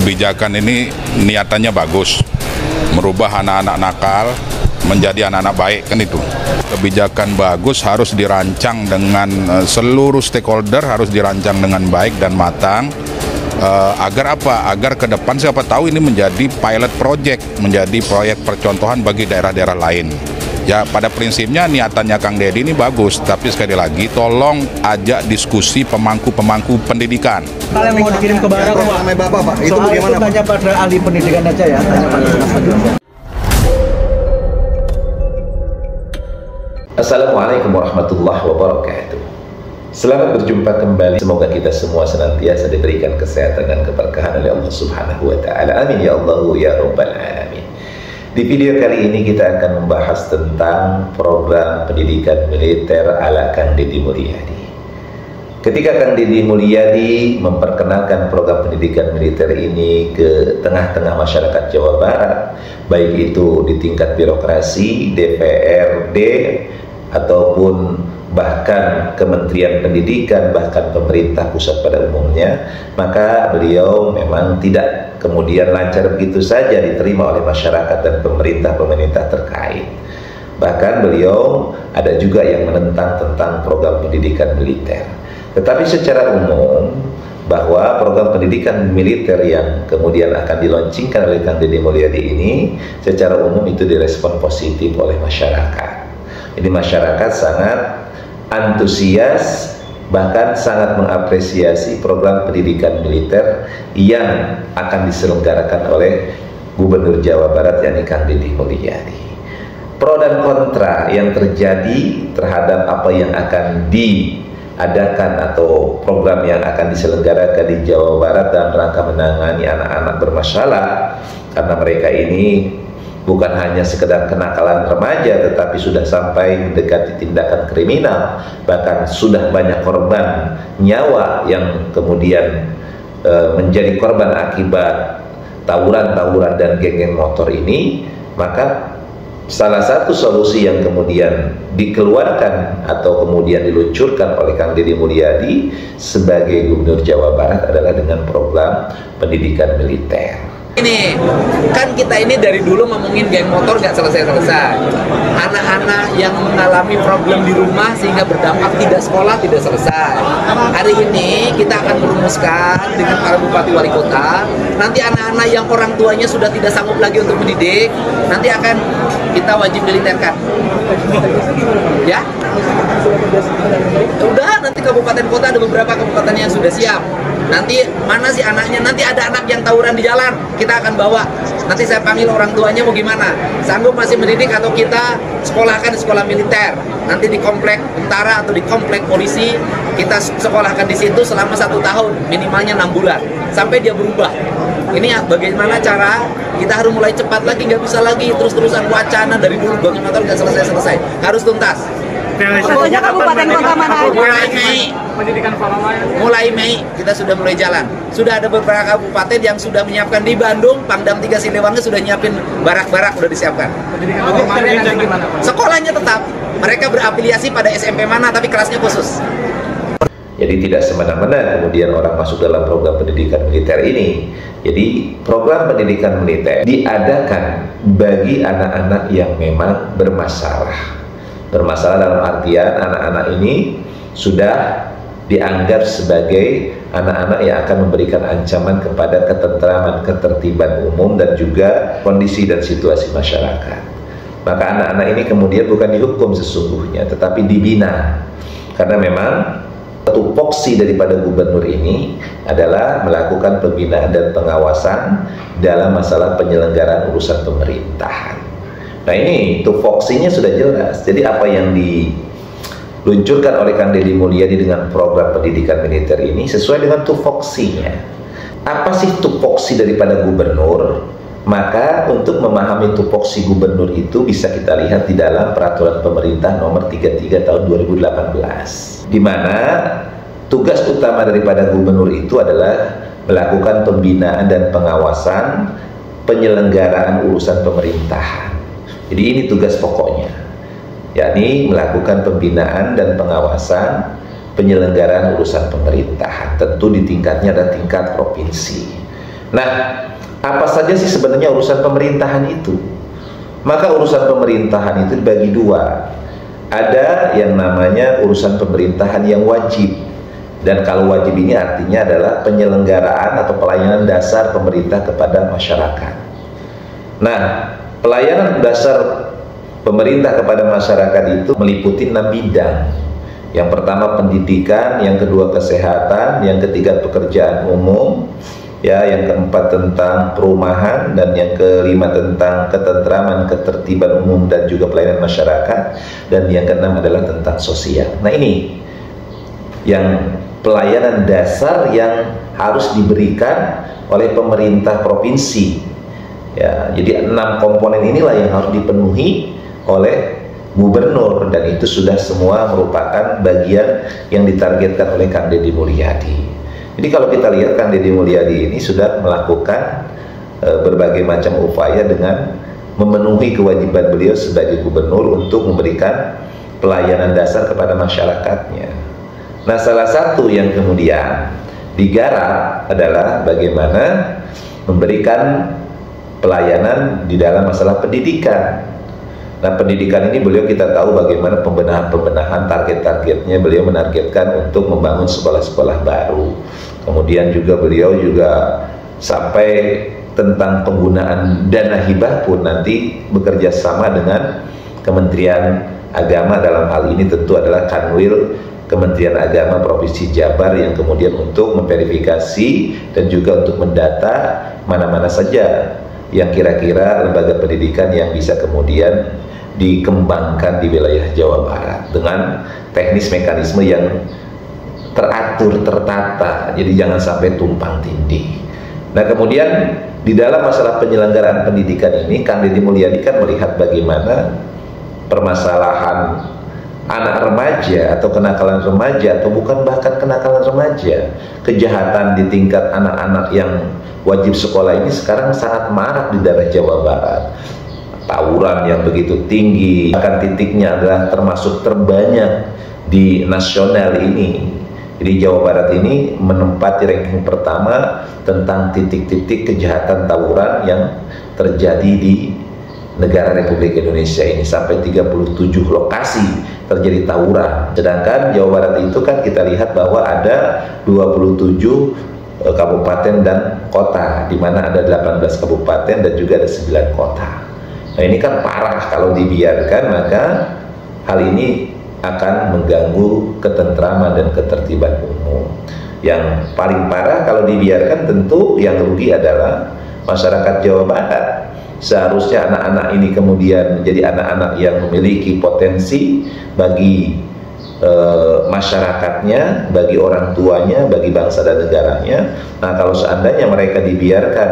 kebijakan ini niatannya bagus, merubah anak-anak nakal menjadi anak-anak baik, kan itu. Kebijakan bagus harus dirancang dengan seluruh stakeholder, harus dirancang dengan baik dan matang. Agar apa? Agar ke depan siapa tahu ini menjadi pilot project, menjadi proyek percontohan bagi daerah-daerah lain. Ya, pada prinsipnya niatannya Kang Deddy ini bagus, tapi sekali lagi tolong ajak diskusi pemangku-pemangku pendidikan. Hal yang mau dikirim ke Barat, Pak, Bapak, Pak, itu soal bagaimana, itu tanya pada ahli pendidikan aja ya, tanya pada Assalamualaikum warahmatullahi wabarakatuh. Selamat berjumpa kembali. Semoga kita semua senantiasa diberikan kesehatan dan keberkahan oleh Allah Subhanahu wa taala. Amin ya Allah ya rabbal alamin. Di video kali ini kita akan membahas tentang program pendidikan militer ala Kang Deddy Mulyadi. Ketika Kang Deddy Mulyadi memperkenalkan program pendidikan militer ini ke tengah-tengah masyarakat Jawa Barat, baik itu di tingkat birokrasi, DPRD, ataupun bahkan Kementerian Pendidikan, bahkan pemerintah pusat pada umumnya, maka beliau memang tidak kemudian lancar begitu saja diterima oleh masyarakat dan pemerintah terkait. Bahkan beliau ada juga yang menentang tentang program pendidikan militer. Tetapi secara umum, bahwa program pendidikan militer yang kemudian akan dilaunchingkan oleh Kang Deddy Mulyadi ini secara umum itu direspon positif oleh masyarakat. Ini masyarakat sangat antusias, bahkan sangat mengapresiasi program pendidikan militer yang akan diselenggarakan oleh Gubernur Jawa Barat, yakni Kang Deddy Mulyadi. Pro dan kontra yang terjadi terhadap apa yang akan diadakan atau program yang akan diselenggarakan di Jawa Barat dalam rangka menangani anak-anak bermasalah, karena mereka ini bukan hanya sekedar kenakalan remaja, tetapi sudah sampai mendekati tindakan kriminal, bahkan sudah banyak korban nyawa yang kemudian menjadi korban akibat tawuran-tawuran dan geng-geng motor ini. Maka salah satu solusi yang kemudian dikeluarkan atau kemudian diluncurkan oleh Kang Deddy Mulyadi sebagai Gubernur Jawa Barat adalah dengan program pendidikan militer. Ini kan kita ini dari dulu ngomongin geng motor nggak selesai-selesai. Anak-anak yang mengalami problem di rumah sehingga berdampak tidak sekolah tidak selesai. Hari ini kita akan merumuskan dengan para bupati wali kota. Nanti anak-anak yang orang tuanya sudah tidak sanggup lagi untuk mendidik, nanti akan kita wajib militerkan. Ya. Udah, nanti kabupaten kota ada beberapa kabupaten yang sudah siap. Nanti mana sih anaknya? Nanti ada anak yang tawuran di jalan, kita akan bawa. Nanti saya panggil orang tuanya mau gimana? Sanggup masih mendidik atau kita sekolahkan di sekolah militer? Nanti di komplek tentara atau di komplek polisi kita sekolahkan di situ selama 1 tahun, minimalnya 6 bulan sampai dia berubah. Ini bagaimana cara kita harus mulai cepat lagi, nggak bisa lagi terus-terusan wacana dari dulu geng motor nggak selesai-selesai, harus tuntas. Pokoknya kabupaten kota mana aja? Mulai Mei kita sudah mulai jalan. Sudah ada beberapa kabupaten yang sudah menyiapkan. Di Bandung, Pangdam 3 Siliwangi sudah nyiapin barak-barak, udah disiapkan. Sekolahnya tetap, mereka berafiliasi pada SMP mana tapi kelasnya khusus. Jadi tidak semena-mena kemudian orang masuk dalam program pendidikan militer ini. Jadi program pendidikan militer diadakan bagi anak-anak yang memang bermasalah. Bermasalah dalam artian anak-anak ini sudah dianggap sebagai anak-anak yang akan memberikan ancaman kepada ketentraman, ketertiban umum dan juga kondisi dan situasi masyarakat. Maka anak-anak ini kemudian bukan dihukum sesungguhnya, tetapi dibina. Karena memang tupoksi daripada gubernur ini adalah melakukan pembinaan dan pengawasan dalam masalah penyelenggaraan urusan pemerintahan. Nah ini tupoksinya sudah jelas. Jadi apa yang diluncurkan oleh Kang Deddy Mulyadi dengan program pendidikan militer ini sesuai dengan tupoksinya. Apa sih tupoksi daripada gubernur? Maka untuk memahami tupoksi gubernur itu bisa kita lihat di dalam peraturan pemerintah nomor 33 tahun 2018, di mana tugas utama daripada gubernur itu adalah melakukan pembinaan dan pengawasan penyelenggaraan urusan pemerintahan. Jadi ini tugas pokoknya, yakni melakukan pembinaan dan pengawasan penyelenggaraan urusan pemerintahan. Tentu di tingkatnya ada tingkat provinsi. Nah, apa saja sih sebenarnya urusan pemerintahan itu? Maka urusan pemerintahan itu dibagi dua. Ada yang namanya urusan pemerintahan yang wajib. Dan kalau wajib ini artinya adalah penyelenggaraan atau pelayanan dasar pemerintah kepada masyarakat. Nah, pelayanan dasar pemerintah kepada masyarakat itu meliputi 6 bidang. Yang pertama pendidikan, yang kedua kesehatan, yang ketiga pekerjaan umum, ya, yang keempat tentang perumahan, dan yang kelima tentang ketentraman, ketertiban umum dan juga pelayanan masyarakat, dan yang keenam adalah tentang sosial. Nah, ini yang pelayanan dasar yang harus diberikan oleh pemerintah provinsi. Ya, jadi 6 komponen inilah yang harus dipenuhi oleh gubernur, dan itu sudah semua merupakan bagian yang ditargetkan oleh Kang Deddy Mulyadi. Jadi kalau kita lihat Kang Deddy Mulyadi ini sudah melakukan berbagai macam upaya dengan memenuhi kewajiban beliau sebagai gubernur untuk memberikan pelayanan dasar kepada masyarakatnya. Nah, salah satu yang kemudian digarap adalah bagaimana memberikan pelayanan di dalam masalah pendidikan. Nah, pendidikan ini beliau kita tahu bagaimana pembenahan target-targetnya. Beliau menargetkan untuk membangun sekolah-sekolah baru. Kemudian juga beliau juga sampai tentang penggunaan dana hibah pun nanti bekerja sama dengan Kementerian Agama, dalam hal ini tentu adalah Kanwil Kementerian Agama Provinsi Jabar, yang kemudian untuk memverifikasi dan juga untuk mendata mana-mana saja yang kira-kira lembaga pendidikan yang bisa kemudian dikembangkan di wilayah Jawa Barat dengan teknis mekanisme yang teratur, tertata, jadi jangan sampai tumpang tindih. Nah, kemudian di dalam masalah penyelenggaraan pendidikan ini Kang Deddy Mulyadi kan melihat bagaimana permasalahan anak remaja atau kenakalan remaja, atau bukan bahkan kenakalan remaja, kejahatan di tingkat anak-anak yang wajib sekolah ini sekarang sangat marak di daerah Jawa Barat. Tawuran yang begitu tinggi, bahkan titiknya adalah termasuk terbanyak di nasional ini. Jadi Jawa Barat ini menempati ranking pertama tentang titik-titik kejahatan tawuran yang terjadi di negara Republik Indonesia ini. Sampai 37 lokasi terjadi tawuran. Sedangkan Jawa Barat itu kan kita lihat bahwa ada 27 kabupaten dan kota, di mana ada 18 kabupaten dan juga ada 9 kota. Nah, ini kan parah kalau dibiarkan, maka hal ini akan mengganggu ketentraman dan ketertiban umum. Yang paling parah kalau dibiarkan tentu yang rugi adalah masyarakat Jawa Barat. Seharusnya anak-anak ini kemudian menjadi anak-anak yang memiliki potensi bagi masyarakatnya, bagi orang tuanya, bagi bangsa dan negaranya. Nah, kalau seandainya mereka dibiarkan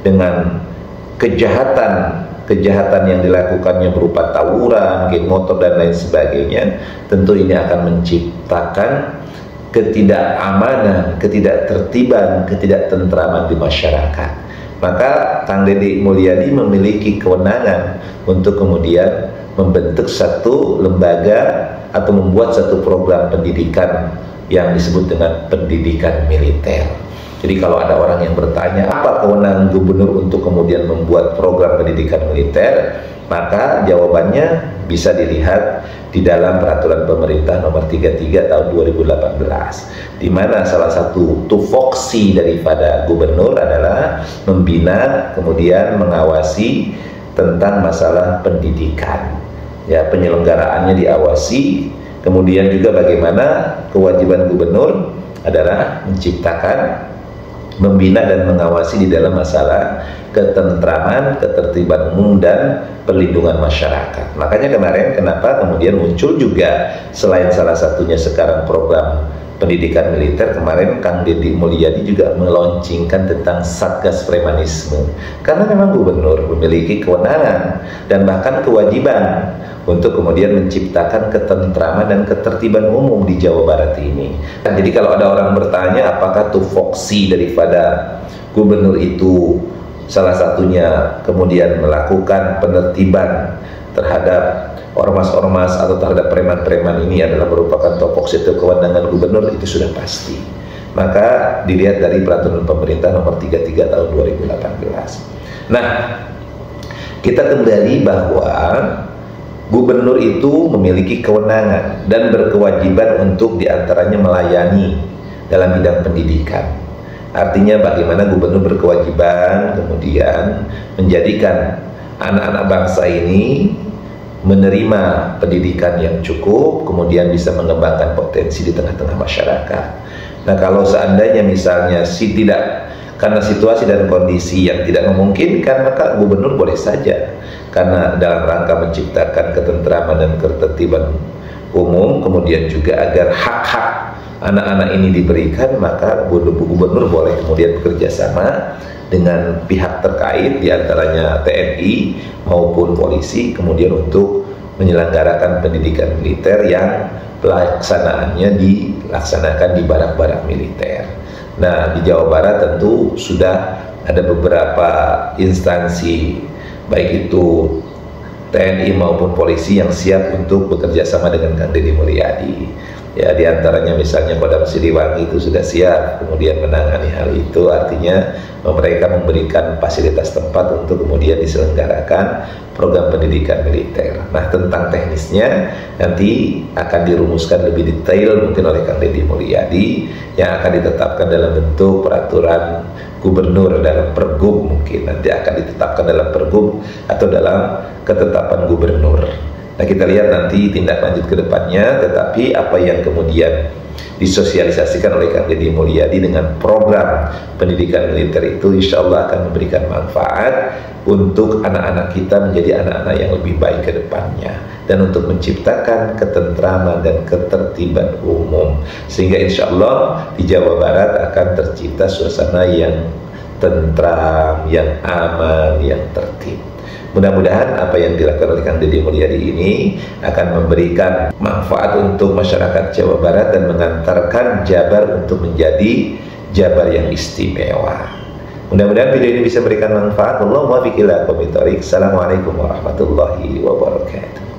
dengan kejahatan yang dilakukannya berupa tawuran, geng motor dan lain sebagainya, tentu ini akan menciptakan ketidakamanan, ketidaktertiban, ketidaktentraman di masyarakat. Maka Kang Deddy Mulyadi memiliki kewenangan untuk kemudian membentuk satu lembaga atau membuat satu program pendidikan yang disebut dengan pendidikan militer. Jadi kalau ada orang yang bertanya apa kewenangan gubernur untuk kemudian membuat program pendidikan militer, maka jawabannya bisa dilihat di dalam peraturan pemerintah nomor 33 tahun 2018, di mana salah satu tupoksi daripada gubernur adalah membina kemudian mengawasi tentang masalah pendidikan. Ya, penyelenggaraannya diawasi, kemudian juga bagaimana kewajiban gubernur adalah menciptakan, membina dan mengawasi di dalam masalah ketentraman, ketertiban umum dan perlindungan masyarakat. Makanya kemarin kenapa kemudian muncul juga selain salah satunya sekarang program pendidikan militer, kemarin Kang Deddy Mulyadi juga meluncurkan tentang Satgas Premanisme, karena memang gubernur memiliki kewenangan dan bahkan kewajiban untuk kemudian menciptakan ketentraman dan ketertiban umum di Jawa Barat ini. Nah, jadi kalau ada orang bertanya apakah tupoksi daripada gubernur itu salah satunya kemudian melakukan penertiban terhadap ormas-ormas atau terhadap preman-preman ini adalah merupakan tupoksi atau kewenangan gubernur, itu sudah pasti. maka dilihat dari peraturan pemerintah nomor 33 tahun 2018. Nah, kita kembali bahwa gubernur itu memiliki kewenangan dan berkewajiban untuk diantaranya melayani dalam bidang pendidikan. Artinya bagaimana gubernur berkewajiban kemudian menjadikan anak-anak bangsa ini menerima pendidikan yang cukup, kemudian bisa mengembangkan potensi di tengah-tengah masyarakat. Nah, kalau seandainya misalnya karena situasi dan kondisi yang tidak memungkinkan, maka gubernur boleh saja, karena dalam rangka menciptakan ketentraman dan ketertiban umum, kemudian juga agar hak-hak anak-anak ini diberikan, maka gubernur boleh kemudian bekerja sama dengan pihak terkait, diantaranya TNI maupun polisi, kemudian untuk menyelenggarakan pendidikan militer yang pelaksanaannya dilaksanakan di barak-barak militer. Nah, di Jawa Barat tentu sudah ada beberapa instansi, baik itu TNI maupun polisi, yang siap untuk bekerja sama dengan Kang Deddy Mulyadi. Ya, diantaranya misalnya Kodam Siliwangi itu sudah siap kemudian menangani hal itu, artinya mereka memberikan fasilitas tempat untuk kemudian diselenggarakan program pendidikan militer. Nah, tentang teknisnya nanti akan dirumuskan lebih detail mungkin oleh Kang Deddy Mulyadi, yang akan ditetapkan dalam bentuk peraturan gubernur dalam pergub, mungkin nanti akan ditetapkan dalam pergub atau dalam ketetapan gubernur. Nah, kita lihat nanti tindak lanjut ke depannya, tetapi apa yang kemudian disosialisasikan oleh Kang Deddy Mulyadi dengan program pendidikan militer itu insya Allah akan memberikan manfaat untuk anak-anak kita menjadi anak-anak yang lebih baik ke depannya, dan untuk menciptakan ketentraman dan ketertiban umum, sehingga insya Allah di Jawa Barat akan tercipta suasana yang tentram, yang aman, yang tertib. Mudah-mudahan apa yang dilakukan oleh Kang Deddy Mulyadi ini akan memberikan manfaat untuk masyarakat Jawa Barat dan mengantarkan Jabar untuk menjadi Jabar yang istimewa. Mudah-mudahan video ini bisa memberikan manfaat. Allahumma fiqillah komitorik. Assalamualaikum warahmatullahi wabarakatuh.